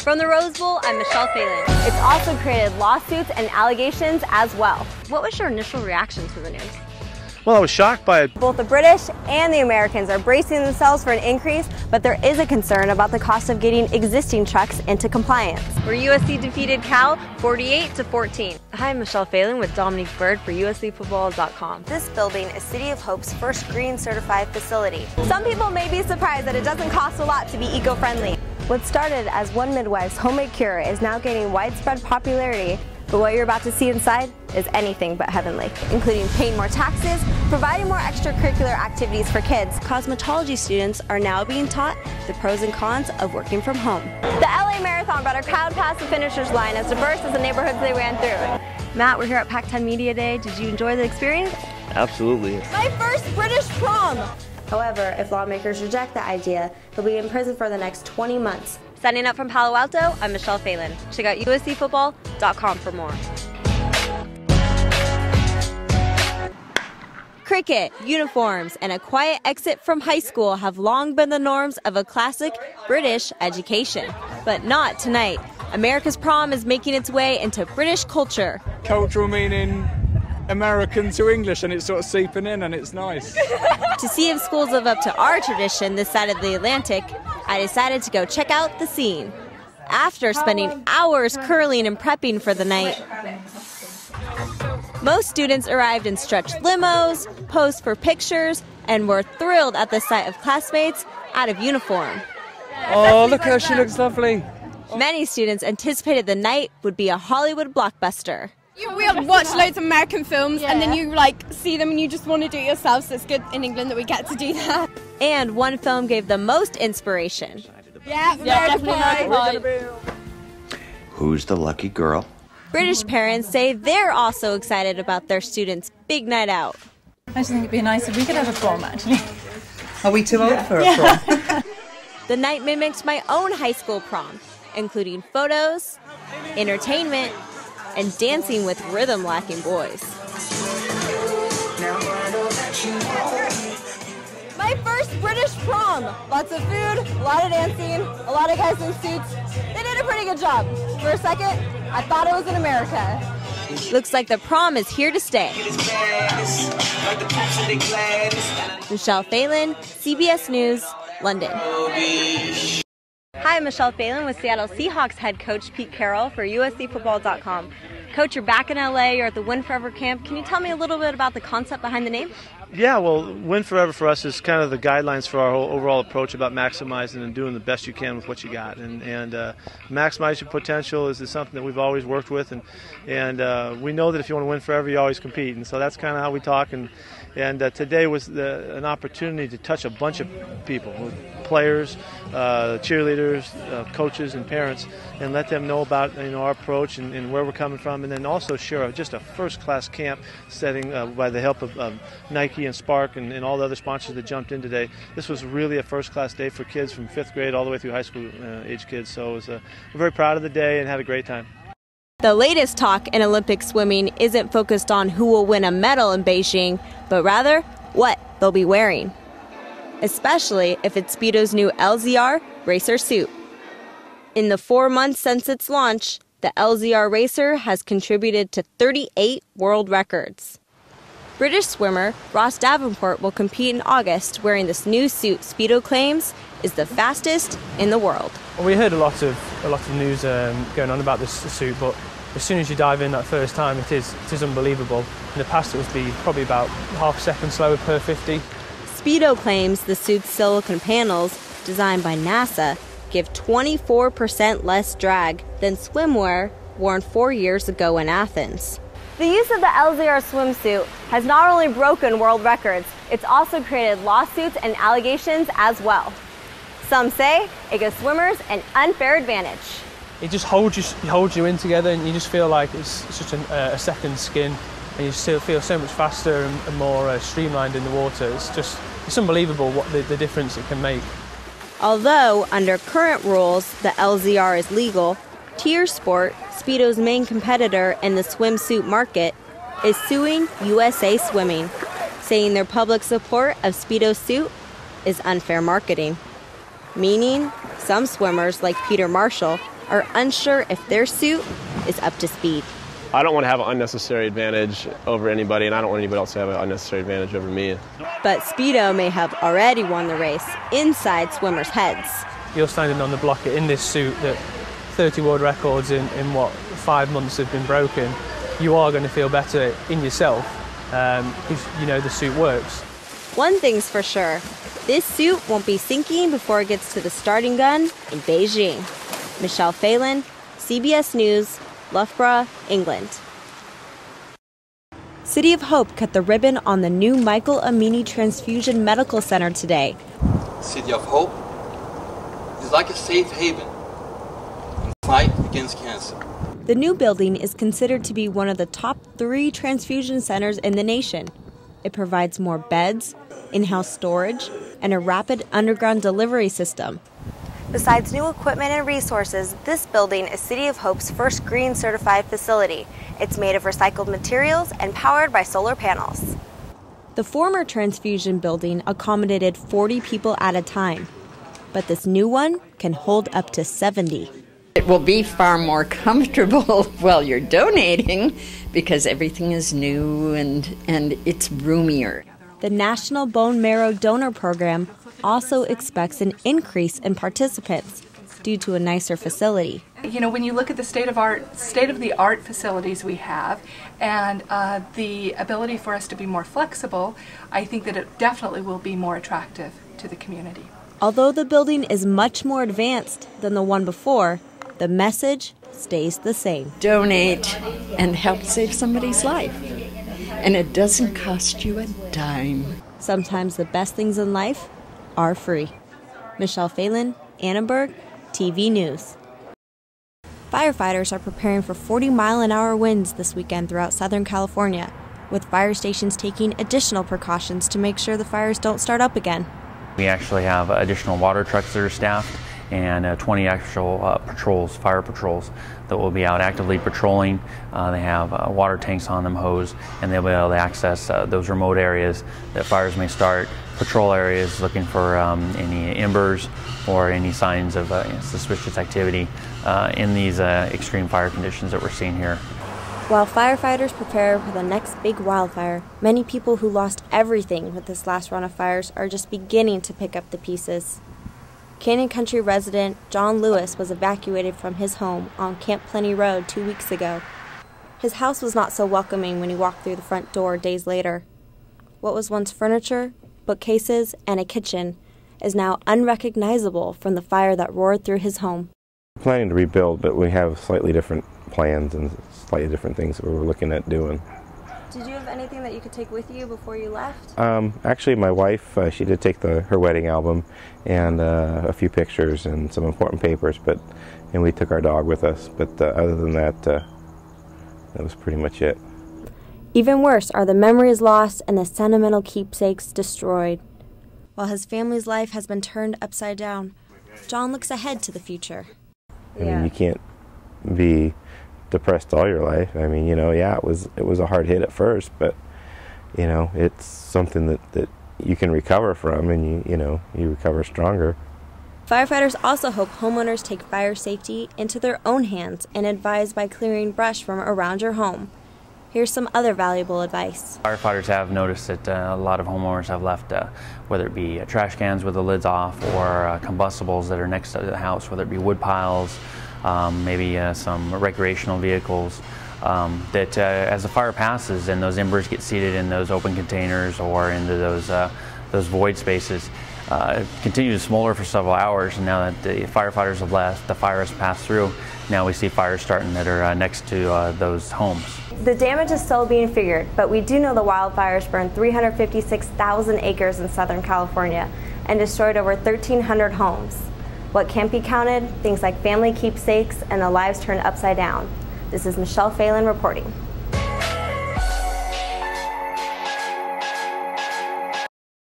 From the Rose Bowl, I'm Michelle Phalen. It's also created lawsuits and allegations as well. What was your initial reaction to the news? Well, I was shocked by it. Both the British and the Americans are bracing themselves for an increase, but there is a concern about the cost of getting existing trucks into compliance. Where USC defeated Cal 48-14. Hi, I'm Michelle Phalen with Dominique Bird for USCFootball.com. This building is City of Hope's first green certified facility. Some people may be surprised that it doesn't cost a lot to be eco-friendly. What started as one midwife's homemade cure is now gaining widespread popularity. But what you're about to see inside is anything but heavenly, including paying more taxes, providing more extracurricular activities for kids. Cosmetology students are now being taught the pros and cons of working from home. The LA Marathon brought a crowd past the finisher's line as diverse as the neighborhoods they ran through. Matt, we're here at Pac-10 Media Day. Did you enjoy the experience? Absolutely. My first British prom! However, if lawmakers reject the idea, they'll be in prison for the next 20 months. Signing up from Palo Alto, I'm Michelle Phalen. Check out USCFootball.com for more. Cricket, uniforms, and a quiet exit from high school have long been the norms of a classic British education. But not tonight. America's prom is making its way into British culture. Cultural meaning American to English, and it's sort of seeping in, and it's nice. To see if schools live up to our tradition this side of the Atlantic, I decided to go check out the scene. After spending hours curling and prepping for the night, most students arrived in stretch limos, posed for pictures, and were thrilled at the sight of classmates out of uniform. Oh, look how she looks lovely. Many students anticipated the night would be a Hollywood blockbuster. We watch loads of American films, and then you see them and you just want to do it yourself, so it's good in England that we get to do that. And one film gave the most inspiration. Yeah, definitely. Who's the lucky girl? British parents say they're also excited about their students' big night out. I just think it'd be nice if we could have a prom, actually. Are we too old for a prom? The night mimicked my own high school prom, including photos, entertainment, and dancing with rhythm-lacking boys. My first British prom! Lots of food, a lot of dancing, a lot of guys in suits. They did a pretty good job. For a second, I thought it was in America. Looks like the prom is here to stay. Michelle Phalen, CBS News, London. Hi, I'm Michelle Phalen with Seattle Seahawks head coach Pete Carroll for USCFootball.com. Coach, you're back in LA, you're at the Win Forever camp. Can you tell me a little bit about the concept behind the name? Yeah, well, Win Forever for us is kind of the guidelines for our whole overall approach about maximizing and doing the best you can with what you got. And maximize your potential is something that we've always worked with. And we know that if you want to win forever, you always compete. And so that's kind of how we talk. And today was an opportunity to touch a bunch of people, players, cheerleaders, coaches, and parents, and let them know about our approach and where we're coming from, and then also share just a first-class camp setting by the help of Nike and Spark and all the other sponsors that jumped in today. This was really a first-class day for kids from 5th grade all the way through high school age kids. So we're very proud of the day and had a great time. The latest talk in Olympic swimming isn't focused on who will win a medal in Beijing, but rather what they'll be wearing, especially if it's Speedo's new LZR racer suit. In the 4 months since its launch, the LZR racer has contributed to 38 world records. British swimmer Ross Davenport will compete in August wearing this new suit Speedo claims is the fastest in the world. Well, we heard a lot of news going on about this suit, but as soon as you dive in that first time, it is unbelievable. In the past, it would be probably about half a second slower per 50. Speedo claims the suit's silicone panels, designed by NASA, give 24% less drag than swimwear worn 4 years ago in Athens. The use of the LZR swimsuit has not only broken world records, it's also created lawsuits and allegations as well. Some say it gives swimmers an unfair advantage. It just holds you in together, and you just feel like it's such a second skin, and you still feel so much faster and more streamlined in the water. It's unbelievable what the difference it can make. Although under current rules the LZR is legal, Tier Sport, Speedo's main competitor in the swimsuit market, is suing USA Swimming, saying their public support of Speedo's suit is unfair marketing. Meaning, some swimmers like Peter Marshall are unsure if their suit is up to speed. I don't want to have an unnecessary advantage over anybody, and I don't want anybody else to have an unnecessary advantage over me. But Speedo may have already won the race inside swimmers' heads. You're standing on the block in this suit that 30 world records in what, 5 months have been broken. You are going to feel better in yourself if you know the suit works. One thing's for sure, this suit won't be sinking before it gets to the starting gun in Beijing. Michelle Phalen, CBS News, Loughborough, England. City of Hope cut the ribbon on the new Michael Amini Transfusion Medical Center today. City of Hope is like a safe haven in the fight against cancer. The new building is considered to be one of the top 3 transfusion centers in the nation. It provides more beds, in-house storage, and a rapid underground delivery system. Besides new equipment and resources, this building is City of Hope's first green certified facility. It's made of recycled materials and powered by solar panels. The former transfusion building accommodated 40 people at a time, but this new one can hold up to 70. It will be far more comfortable while you're donating because everything is new and it's roomier. The National Bone Marrow Donor Program also expects an increase in participants due to a nicer facility. You know, when you look at the state-of-the-art facilities we have and the ability for us to be more flexible, I think that it definitely will be more attractive to the community. Although the building is much more advanced than the one before, the message stays the same. Donate and help save somebody's life. And it doesn't cost you a dime. Sometimes the best things in life are free. Michelle Phalen, Annenberg, TV News. Firefighters are preparing for 40-mile-an-hour winds this weekend throughout Southern California, with fire stations taking additional precautions to make sure the fires don't start up again. We actually have additional water trucks that are staffed and 20 actual fire patrols that will be out actively patrolling. They have water tanks on them, hose, and they'll be able to access those remote areas that fires may start, patrol areas looking for any embers or any signs of suspicious activity in these extreme fire conditions that we're seeing here. While firefighters prepare for the next big wildfire, many people who lost everything with this last run of fires are just beginning to pick up the pieces. Canyon Country resident John Lewis was evacuated from his home on Camp Plenty Road 2 weeks ago. His house was not so welcoming when he walked through the front door days later. What was once furniture, bookcases, and a kitchen is now unrecognizable from the fire that roared through his home. We're planning to rebuild, but we have slightly different plans and slightly different things that we're looking at doing. Did you have anything that you could take with you before you left? Actually, my wife, she did take her wedding album and a few pictures and some important papers, and we took our dog with us. But other than that, that was pretty much it. Even worse are the memories lost and the sentimental keepsakes destroyed. While his family's life has been turned upside down, John looks ahead to the future. I mean, you can't be depressed all your life. I mean, yeah, it was a hard hit at first, but it's something that you can recover from, and you recover stronger. Firefighters also hope homeowners take fire safety into their own hands and advise by clearing brush from around your home. Here's some other valuable advice. Firefighters have noticed that a lot of homeowners have left, whether it be trash cans with the lids off or combustibles that are next to the house, whether it be wood piles, maybe some recreational vehicles, that as the fire passes and those embers get seated in those open containers or into those void spaces, continue to smolder for several hours, and now that the firefighters have left, the fire has passed through, now we see fires starting that are next to those homes. The damage is still being figured, but we do know the wildfires burned 356,000 acres in Southern California and destroyed over 1,300 homes. What can't be counted? Things like family keepsakes and the lives turned upside down. This is Michelle Phalen reporting.